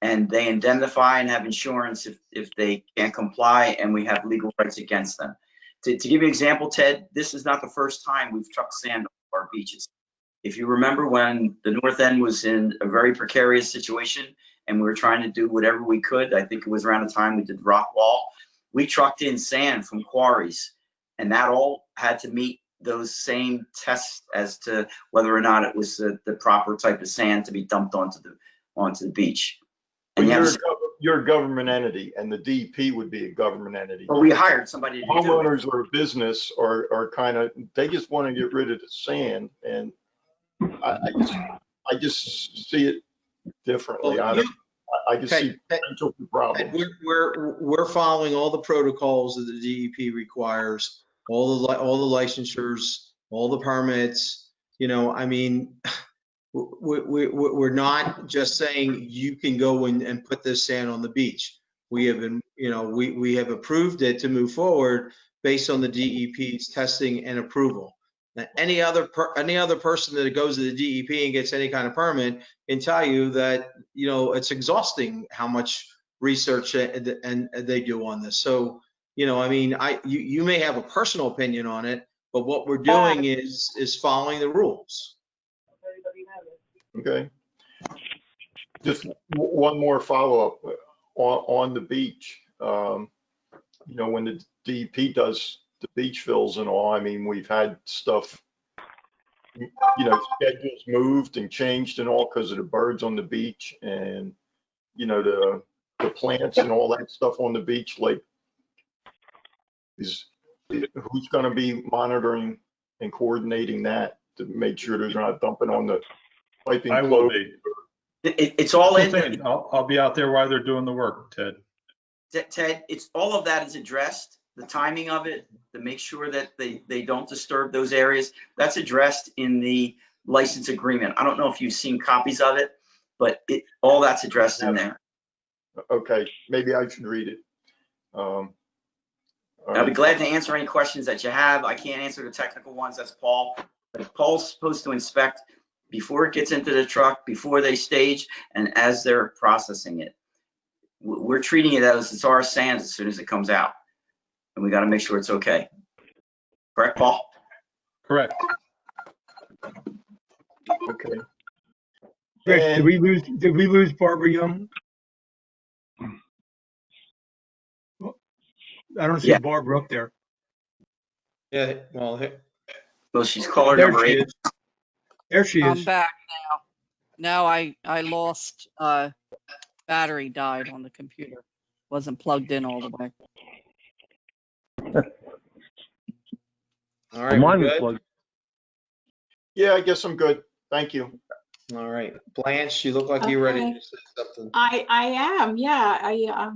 and they indemnify and have insurance if they can't comply, and we have legal rights against them. To give you an example, Ted, this is not the first time we've trucked sand off our beaches. If you remember when the North End was in a very precarious situation and we were trying to do whatever we could, I think it was around the time we did rock wall, we trucked in sand from quarries, and that all had to meet those same tests as to whether or not it was the proper type of sand to be dumped onto the beach. And You're a government entity, and the DEP would be a government entity. But we hired somebody to do it. Homeowners or a business are kind of, they just want to get rid of the sand, and I just see it differently. Well, I just see potential problems. We're following all the protocols that the DEP requires, all the licensures, all the permits. You know, I mean, we're not just saying you can go and put this sand on the beach. We have been, you know, we have approved it to move forward based on the DEP's testing and approval. Now, any other person that goes to the DEP and gets any kind of permit can tell you that, you know, it's exhausting how much research and they do on this. So, you know, I mean, you may have a personal opinion on it, but what we're doing is following the rules. Okay. Just one more follow-up on the beach. You know, when the DEP does the beach fills and all, I mean, we've had stuff, you know, schedules moved and changed and all because of the birds on the beach and, you know, the plants and all that stuff on the beach. Like, who's going to be monitoring and coordinating that to make sure they're not dumping on the piping? I will be. It's all in. I'll be out there while they're doing the work, Ted. Ted, it's all of that is addressed. The timing of it, to make sure that they don't disturb those areas, that's addressed in the license agreement. I don't know if you've seen copies of it, but all that's addressed in there. Okay, maybe I should read it. I'll be glad to answer any questions that you have. I can't answer the technical ones. That's Paul. But Paul's supposed to inspect before it gets into the truck, before they stage, and as they're processing it. We're treating it as it's our sand as soon as it comes out. And we got to make sure it's okay. Correct, Paul? Correct. Okay. Rich, And did we lose Barbara Young? I don't see Barbara up there. Yeah, well, She's caller There number she 8. is. There she I'm is. back now. No, I lost, battery died on the computer. Wasn't plugged in all the way. all right, Mine we're was good. plugged. yeah, I guess I'm good. Thank you. All right, Blanche, you look like you're ready Okay. to say something. I am, yeah.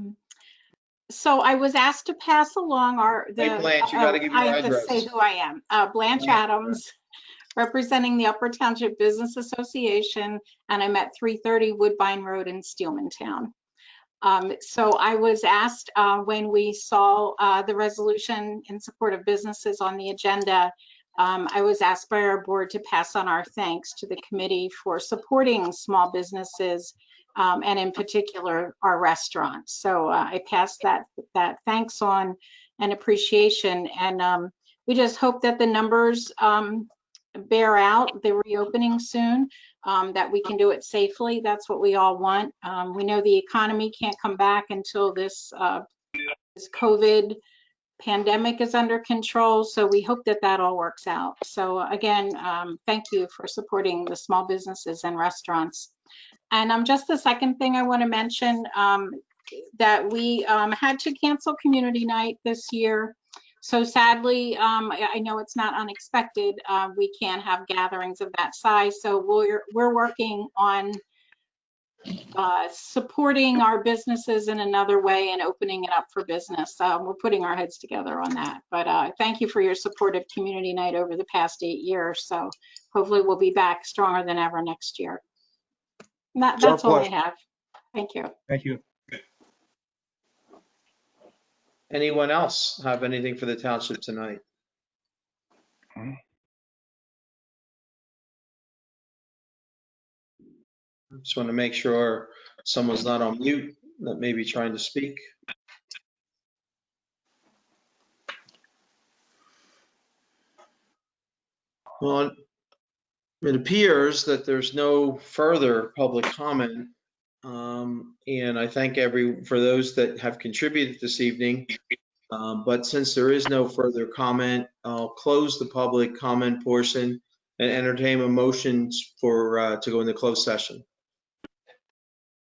So I was asked to pass along Hey, Blanche, you got to give your I have to address. say who I am. Blanche Adams, representing the Upper Township Business Association, and I'm at 330 Woodbine Road in Steelmantown. So I was asked when we saw the resolution in support of businesses on the agenda, I was asked by our board to pass on our thanks to the committee for supporting small businesses and in particular our restaurants. So I passed that thanks on and appreciation, and we just hope that the numbers bear out the reopening soon, that we can do it safely. That's what we all want. We know the economy can't come back until this COVID pandemic is under control, so we hope that that all works out. So again, thank you for supporting the small businesses and restaurants. And just the second thing I want to mention, that we had to cancel community night this year. So sadly, I know it's not unexpected. We can't have gatherings of that size. So we're working on supporting our businesses in another way and opening it up for business. We're putting our heads together on that. But thank you for your support of community night over the past 8 years. So hopefully we'll be back stronger than ever next year. That's all I have. Thank you. Thank you. Anyone else have anything for the township tonight? Just want to make sure someone's not on mute that may be trying to speak. Well, it appears that there's no further public comment. And I thank for those that have contributed this evening. But since there is no further comment, I'll close the public comment portion and entertain a motion to go into closed session.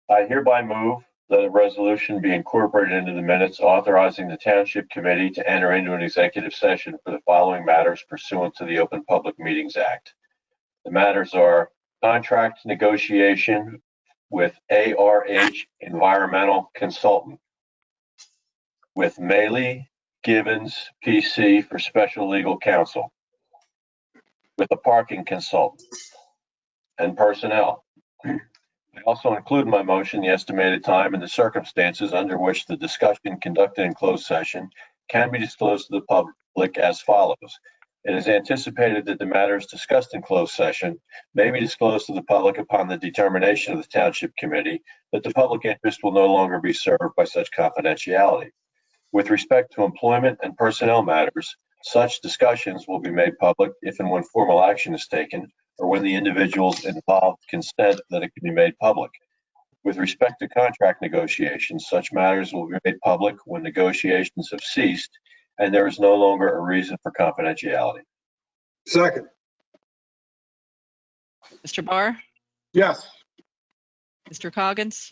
I hereby move that a resolution be incorporated into the minutes authorizing the Township Committee to enter into an executive session for the following matters pursuant to the Open Public Meetings Act. The matters are contract negotiation with ARH Environmental Consultant, with Maley Gibbons PC for special legal counsel, with a parking consultant, and personnel. I also include in my motion the estimated time and the circumstances under which the discussion conducted in closed session can be disclosed to the public as follows. It is anticipated that the matters discussed in closed session may be disclosed to the public upon the determination of the Township Committee that the public interest will no longer be served by such confidentiality. With respect to employment and personnel matters, such discussions will be made public if and when formal action is taken or when the individuals involved consent that it can be made public. With respect to contract negotiations, such matters will be made public when negotiations have ceased and there is no longer a reason for confidentiality. Second. Mr. Barr, Yes. Mr. Coggins,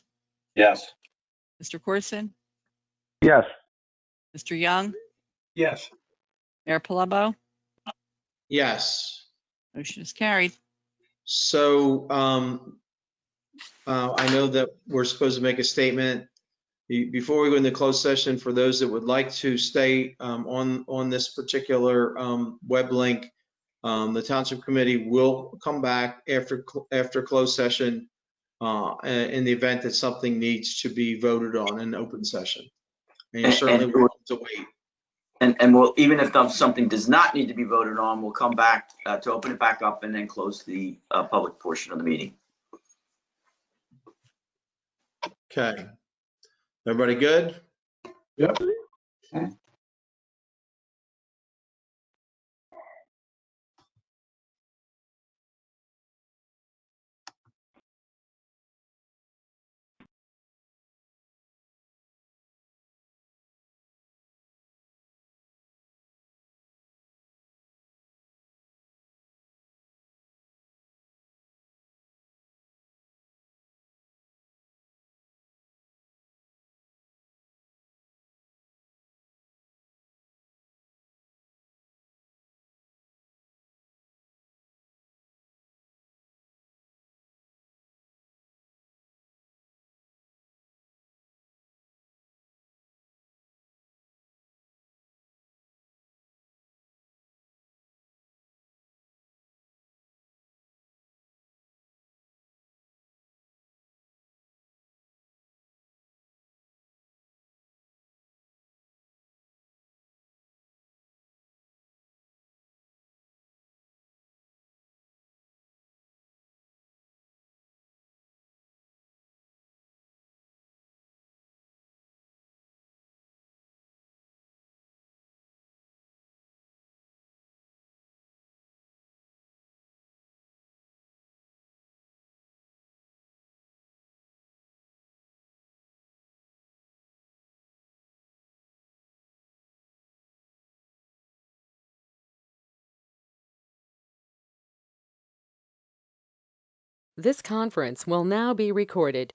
Yes. Mr. Corson, Yes. Mr. Young, Yes. Mayor Palumbo. Yes. Motion is carried. So I know that we're supposed to make a statement. Before we go into closed session, for those that would like to stay on this particular web link, the Township Committee will come back after closed session in the event that something needs to be voted on in open session. And you're certainly welcome to wait. And we'll, even if something does not need to be voted on, we'll come back to open it back up and then close the public portion of the meeting. Okay. Everybody good? Yep. This conference will now be recorded.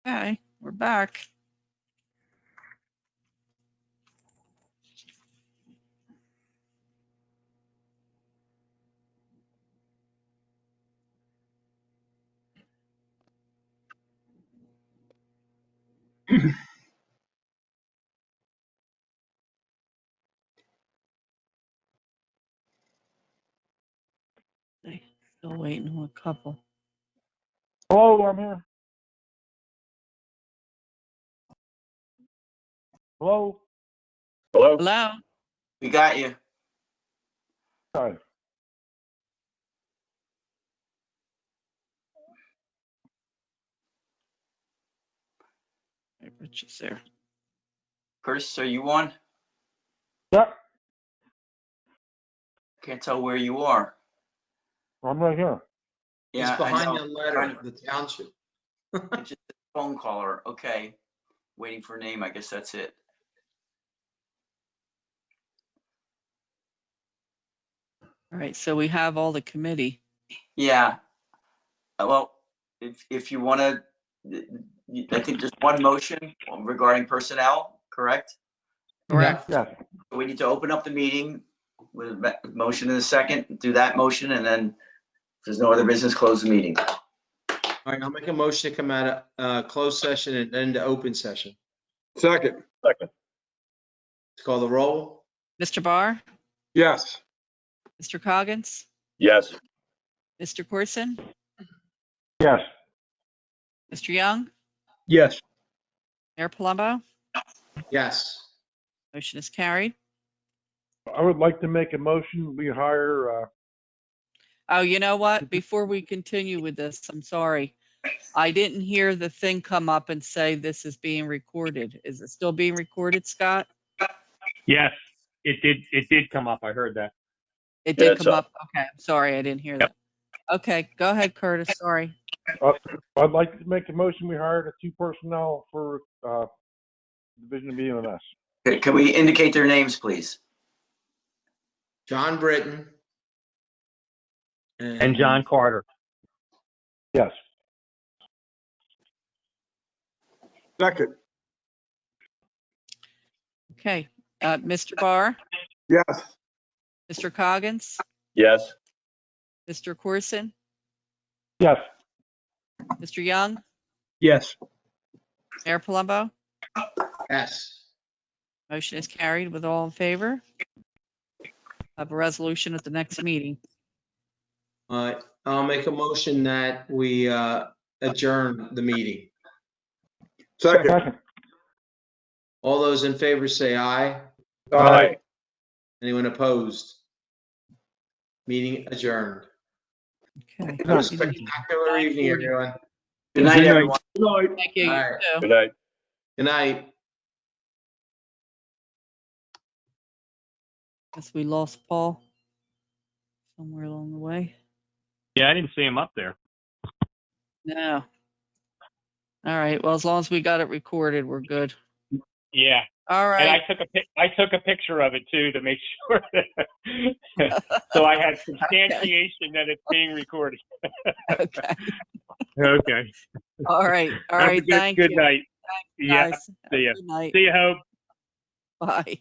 Okay, we're back. Still waiting on a couple. Hello, I'm here. Hello? Hello? Hello? We got you. Sorry. Hey, Rich is there. Curtis, are you on? Yep, Can't tell where you are. I'm right here. It's Yeah, I behind know. the letter, the township. It's just a phone caller. Okay. Waiting for a name. I guess that's it. All right, so we have all the committee. Yeah. Well, if you want to, I think there's one motion regarding personnel, correct? Correct. Yes. We need to open up the meeting with a motion in a second, do that motion, and then if there's no other business, close the meeting. All right, I'll make a motion to come out of closed session and then to open session. Second. Second. Let's call the roll. Mr. Barr, Yes. Mr. Coggins, Yes. Mr. Corson, Yes. Mr. Young, Yes. Mayor Palumbo. Yes. Motion is carried. I would like to make a motion, we hire, Oh, you know what? Before we continue with this, I'm sorry. I didn't hear the thing come up and say this is being recorded. Is it still being recorded, Scott? Yes, it did come up. I heard that. It Yeah, did it's come up. up. Okay, I'm sorry. I didn't hear that. Okay, go ahead, Curtis. Sorry. I'd like to make a motion, we hire the 2 personnel for, Division of EMS. Okay, can we indicate their names, please? John Britton. And John Carter. Yes. Second. Okay, Mr. Barr, Yes. Mr. Coggins, Yes. Mr. Corson, Yes. Mr. Young, Yes. Mayor Palumbo. Yes. Motion is carried with all in favor. Have a resolution at the next meeting. All right, I'll make a motion that we adjourn the meeting. Second. All those in favor say aye. Aye. Anyone opposed? Meeting adjourned. Okay. Have a spectacular evening, everyone. Good night, everyone. Good night. Thank you. All You right. too. Good night. Good night. Guess we lost Paul somewhere along the way. Yeah, I didn't see him up there. No. All right. Well, as long as we got it recorded, we're good. Yeah, All and I right. took a picture of it too to make sure that so I had substantiation that it's being recorded. Okay. Okay. All right. All Have a right. Thank good you. night. Thanks, Yeah. guys. See ya. Good night. See you, Hope. Bye.